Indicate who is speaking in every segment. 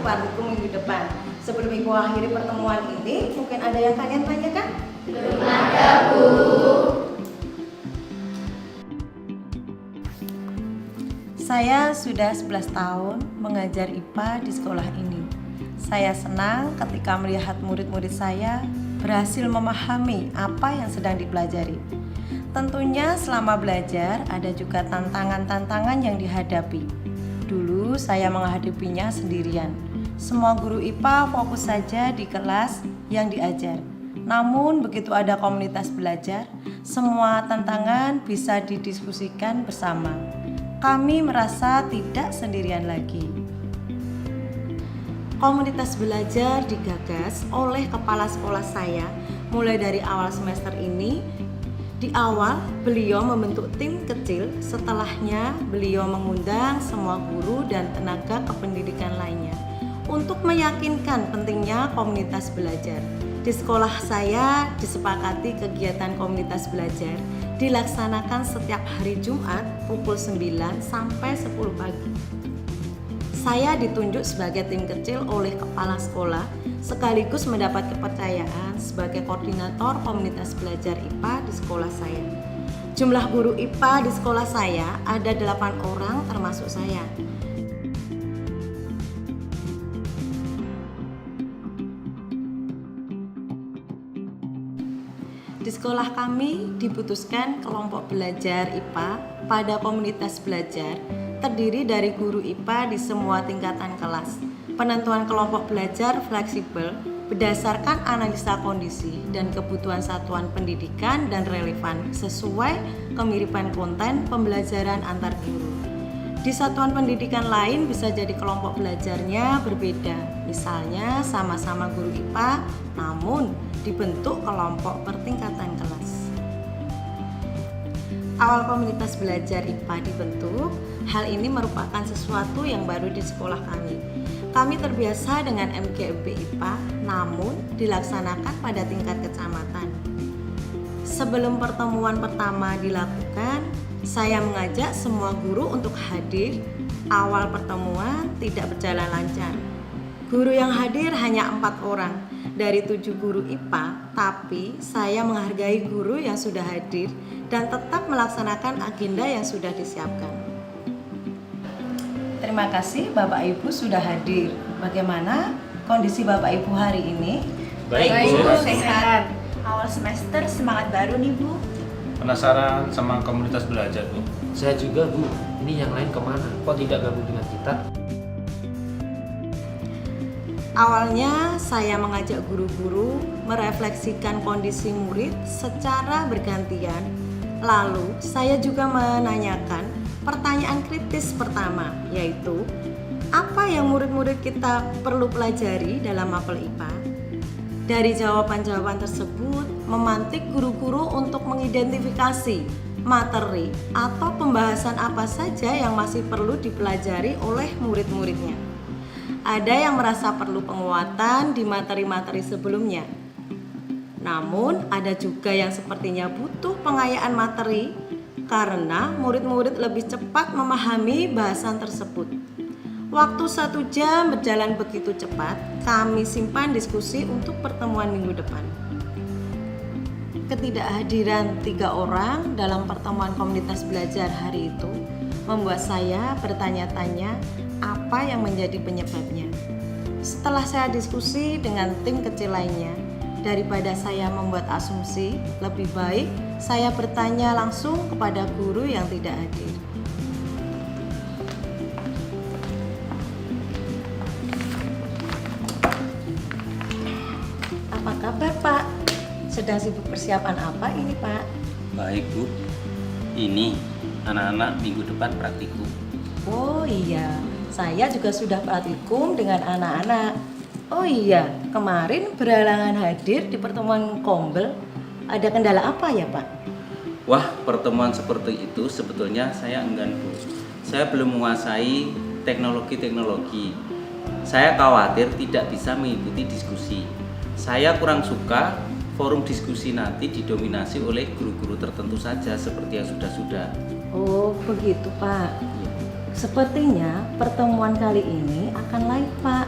Speaker 1: praktikum minggu depan. Sebelum Ibu akhiri pertemuan ini, mungkin ada yang kalian tanyakan?
Speaker 2: Belum ada, Bu.
Speaker 1: Saya sudah 11 tahun mengajar IPA di sekolah ini. Saya senang ketika melihat murid-murid saya berhasil memahami apa yang sedang dipelajari. Tentunya selama belajar ada juga tantangan-tantangan yang dihadapi. Dulu saya menghadapinya sendirian. Semua guru IPA fokus saja di kelas yang diajar. Namun begitu ada komunitas belajar, semua tantangan bisa didiskusikan bersama. Kami merasa tidak sendirian lagi. Komunitas belajar digagas oleh kepala sekolah saya mulai dari awal semester ini. Di awal beliau membentuk tim kecil, setelahnya beliau mengundang semua guru dan tenaga kependidikan lainnya untuk meyakinkan pentingnya komunitas belajar. Di sekolah saya disepakati kegiatan komunitas belajar dilaksanakan setiap hari Jumat pukul 9 sampai 10 pagi. Saya ditunjuk sebagai tim kecil oleh kepala sekolah sekaligus mendapat kepercayaan sebagai koordinator komunitas belajar IPA di sekolah saya. Jumlah guru IPA di sekolah saya ada 8 orang termasuk saya. Di sekolah kami diputuskan kelompok belajar IPA pada komunitas belajar terdiri dari guru IPA di semua tingkatan kelas. Penentuan kelompok belajar fleksibel berdasarkan analisa kondisi dan kebutuhan satuan pendidikan dan relevan sesuai kemiripan konten pembelajaran antar guru. Di satuan pendidikan lain bisa jadi kelompok belajarnya berbeda, misalnya sama-sama guru IPA namun dibentuk kelompok per tingkatan kelas. Awal komunitas belajar IPA dibentuk, hal ini merupakan sesuatu yang baru di sekolah kami. Kami terbiasa dengan MGMB IPA, namun dilaksanakan pada tingkat kecamatan. Sebelum pertemuan pertama dilakukan, saya mengajak semua guru untuk hadir. Awal pertemuan tidak berjalan lancar. Guru yang hadir hanya 4 orang dari 7 guru IPA, tapi saya menghargai guru yang sudah hadir dan tetap melaksanakan agenda yang sudah disiapkan. Terima kasih Bapak Ibu sudah hadir. Bagaimana kondisi Bapak Ibu hari ini?
Speaker 2: Baik, Bu.
Speaker 3: Sehat. Awal semester semangat baru nih, Bu.
Speaker 4: Penasaran sama komunitas belajar, Bu?
Speaker 5: Saya juga, Bu. Ini yang lain kemana? Kok tidak gabung dengan kita?
Speaker 1: Awalnya saya mengajak guru-guru merefleksikan kondisi murid secara bergantian. Lalu saya juga menanyakan pertanyaan kritis pertama, yaitu apa yang murid-murid kita perlu pelajari dalam mapel IPA? Dari jawaban-jawaban tersebut memantik guru-guru untuk mengidentifikasi materi atau pembahasan apa saja yang masih perlu dipelajari oleh murid-muridnya. Ada yang merasa perlu penguatan di materi-materi sebelumnya. Namun ada juga yang sepertinya butuh pengayaan materi karena murid-murid lebih cepat memahami bahasan tersebut. Waktu 1 jam berjalan begitu cepat, kami simpan diskusi untuk pertemuan minggu depan. Ketidakhadiran 3 orang dalam pertemuan komunitas belajar hari itu membuat saya bertanya-tanya apa yang menjadi penyebabnya. Setelah saya diskusi dengan tim kecil lainnya, daripada saya membuat asumsi, lebih baik saya bertanya langsung kepada guru yang tidak hadir. Apa kabar, Pak? Sedang sibuk persiapan apa ini, Pak?
Speaker 6: Baik, Bu. Ini anak-anak minggu depan praktikum.
Speaker 1: Oh iya, saya juga sudah praktikum dengan anak-anak. Oh iya, kemarin berhalangan hadir di pertemuan Kombel. Ada kendala apa ya, Pak?
Speaker 6: Wah, pertemuan seperti itu sebetulnya saya enggan, Bu. Saya belum menguasai teknologi-teknologi. Saya khawatir tidak bisa mengikuti diskusi. Saya kurang suka forum diskusi nanti didominasi oleh guru-guru tertentu saja seperti yang sudah-sudah.
Speaker 1: Oh, begitu, Pak. Sepertinya pertemuan kali ini akan live, Pak.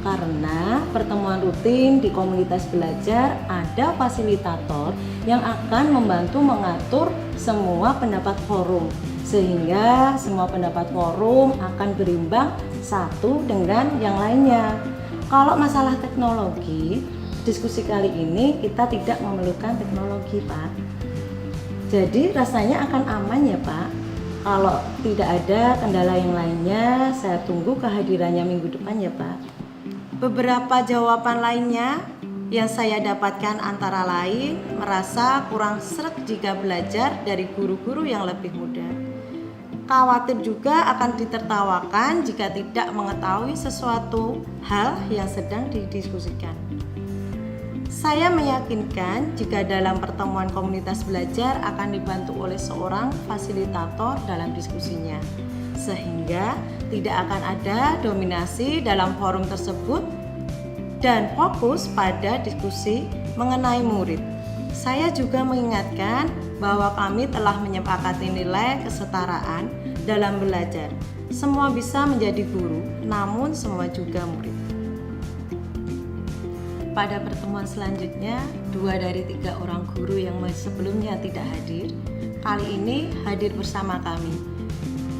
Speaker 1: Karena pertemuan rutin di komunitas belajar ada fasilitator yang akan membantu mengatur semua pendapat forum, sehingga semua pendapat forum akan berimbang satu dengan yang lainnya. Kalau masalah teknologi, diskusi kali ini kita tidak memerlukan teknologi, Pak. Jadi rasanya akan aman ya, Pak. Kalau tidak ada kendala yang lainnya, saya tunggu kehadirannya minggu depan ya, Pak. Beberapa jawaban lainnya yang saya dapatkan antara lain merasa kurang sreg jika belajar dari guru-guru yang lebih muda. Khawatir juga akan ditertawakan jika tidak mengetahui sesuatu hal yang sedang didiskusikan. Saya meyakinkan jika dalam pertemuan komunitas belajar akan dibantu oleh seorang fasilitator dalam diskusinya, sehingga tidak akan ada dominasi dalam forum tersebut dan fokus pada diskusi mengenai murid. Saya juga mengingatkan bahwa kami telah menyepakati nilai kesetaraan dalam belajar. Semua bisa menjadi guru, namun semua juga murid. Pada pertemuan selanjutnya, 2 dari 3 orang guru yang sebelumnya tidak hadir, kali ini hadir bersama kami.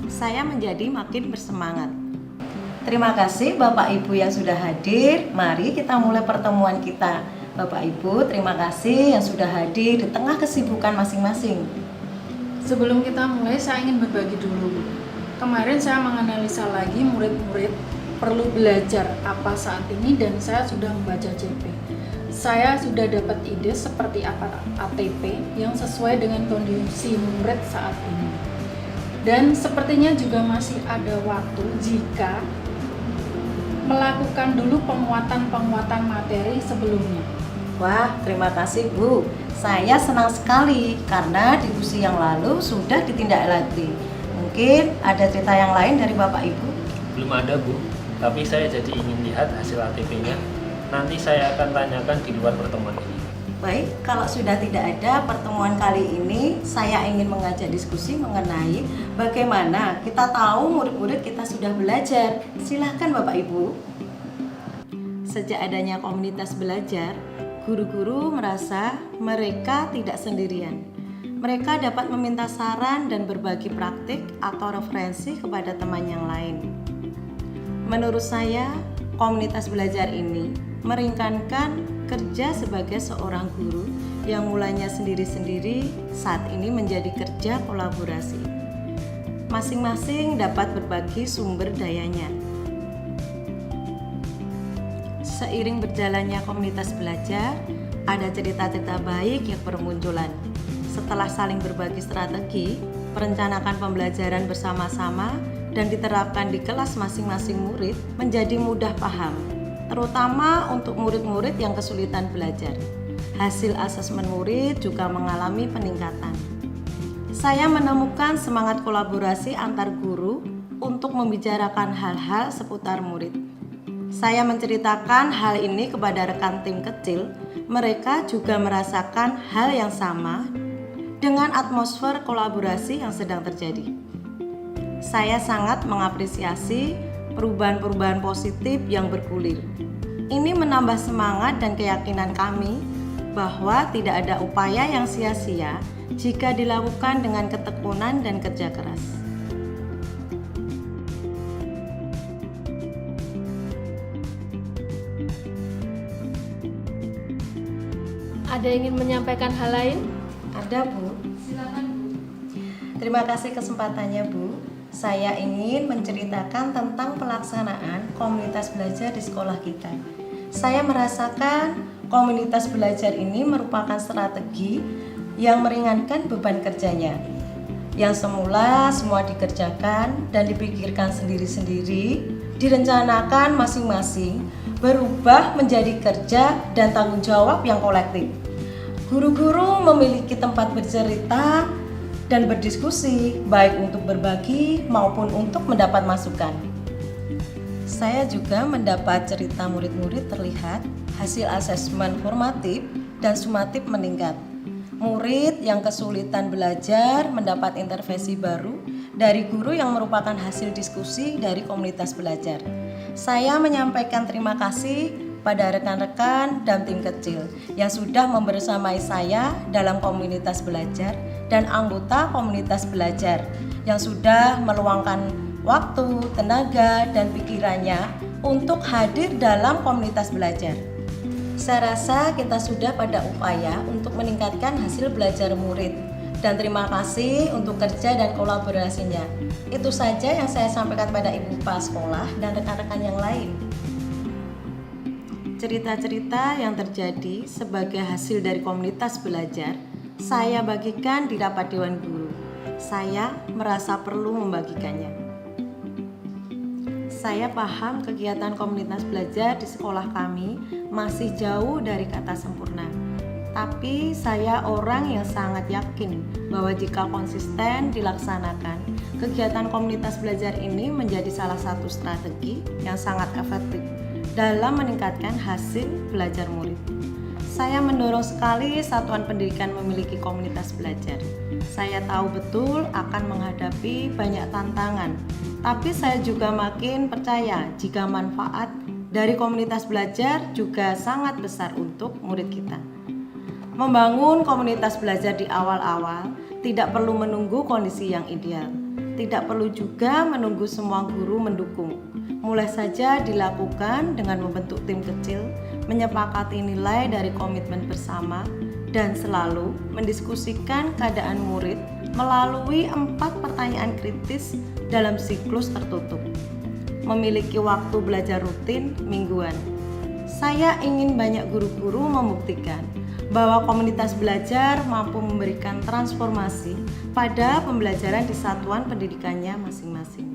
Speaker 1: Saya menjadi makin bersemangat. Terima kasih Bapak Ibu yang sudah hadir. Mari kita mulai pertemuan kita. Bapak Ibu, terima kasih yang sudah hadir di tengah kesibukan masing-masing.
Speaker 7: Sebelum kita mulai, saya ingin berbagi dulu. Kemarin saya menganalisa lagi murid-murid perlu belajar apa saat ini dan saya sudah membaca JP. Saya sudah dapat ide seperti apa ATP yang sesuai dengan kondisi murid saat ini. Dan sepertinya juga masih ada waktu jika melakukan dulu penguatan materi sebelumnya.
Speaker 1: Wah, terima kasih Bu. Saya senang sekali karena diskusi yang lalu sudah ditindaklanjuti. Mungkin ada cerita yang lain dari Bapak Ibu?
Speaker 5: Belum ada, Bu. Tapi saya jadi ingin lihat hasil ATP-nya. Nanti saya akan tanyakan di luar pertemuan ini.
Speaker 1: Baik, kalau sudah tidak ada pertemuan kali ini, saya ingin mengajak diskusi mengenai bagaimana kita tahu murid-murid kita sudah belajar. Silahkan Bapak Ibu. Sejak adanya komunitas belajar, guru-guru merasa mereka tidak sendirian. Mereka dapat meminta saran dan berbagi praktik atau referensi kepada teman yang lain. Menurut saya, komunitas belajar ini meringankan kerja sebagai seorang guru yang mulanya sendiri-sendiri saat ini menjadi kerja kolaborasi. Masing-masing dapat berbagi sumber dayanya. Seiring berjalannya komunitas belajar, ada cerita-cerita baik yang bermunculan. Setelah saling berbagi strategi, perencanaan pembelajaran bersama-sama dan diterapkan di kelas masing-masing murid menjadi mudah paham, terutama untuk murid-murid yang kesulitan belajar. Hasil asesmen murid juga mengalami peningkatan. Saya menemukan semangat kolaborasi antar guru untuk membicarakan hal-hal seputar murid. Saya menceritakan hal ini kepada rekan tim kecil, mereka juga merasakan hal yang sama dengan atmosfer kolaborasi yang sedang terjadi. Saya sangat mengapresiasi perubahan-perubahan positif yang bergulir. Ini menambah semangat dan keyakinan kami bahwa tidak ada upaya yang sia-sia jika dilakukan dengan ketekunan dan kerja keras.
Speaker 2: Ada yang ingin menyampaikan hal lain?
Speaker 1: Ada Bu.
Speaker 2: Silakan Bu.
Speaker 1: Terima kasih kesempatannya Bu. Saya ingin menceritakan tentang pelaksanaan komunitas belajar di sekolah kita. Saya merasakan komunitas belajar ini merupakan strategi yang meringankan beban kerjanya. Yang semula semua dikerjakan dan dipikirkan sendiri-sendiri, direncanakan masing-masing, berubah menjadi kerja dan tanggung jawab yang kolektif. Guru-guru memiliki tempat bercerita dan berdiskusi, baik untuk berbagi maupun untuk mendapat masukan. Saya juga mendapat cerita murid-murid terlihat hasil asesmen formatif dan sumatif meningkat. Murid yang kesulitan belajar mendapat intervensi baru dari guru yang merupakan hasil diskusi dari komunitas belajar. Saya menyampaikan terima kasih pada rekan-rekan dan tim kecil yang sudah membersamai saya dalam komunitas belajar dan anggota komunitas belajar yang sudah meluangkan waktu, tenaga, dan pikirannya untuk hadir dalam komunitas belajar. Saya rasa kita sudah pada upaya untuk meningkatkan hasil belajar murid dan terima kasih untuk kerja dan kolaborasinya. Itu saja yang saya sampaikan pada Ibu Kepala Sekolah dan rekan-rekan yang lain. Cerita-cerita yang terjadi sebagai hasil dari komunitas belajar saya bagikan di rapat Dewan Guru. Saya merasa perlu membagikannya. Saya paham kegiatan komunitas belajar di sekolah kami masih jauh dari kata sempurna. Tapi saya orang yang sangat yakin bahwa jika konsisten dilaksanakan, kegiatan komunitas belajar ini menjadi salah satu strategi yang sangat efektif dalam meningkatkan hasil belajar murid. Saya mendorong sekali satuan pendidikan memiliki komunitas belajar. Saya tahu betul akan menghadapi banyak tantangan, tapi saya juga makin percaya jika manfaat dari komunitas belajar juga sangat besar untuk murid kita. Membangun komunitas belajar di awal-awal tidak perlu menunggu kondisi yang ideal. Tidak perlu juga menunggu semua guru mendukung. Mulai saja dilakukan dengan membentuk tim kecil, menyepakati nilai dari komitmen bersama, dan selalu mendiskusikan keadaan murid melalui 4 pertanyaan kritis dalam siklus tertutup. Memiliki waktu belajar rutin mingguan. Saya ingin banyak guru-guru membuktikan bahwa komunitas belajar mampu memberikan transformasi pada pembelajaran di satuan pendidikannya masing-masing.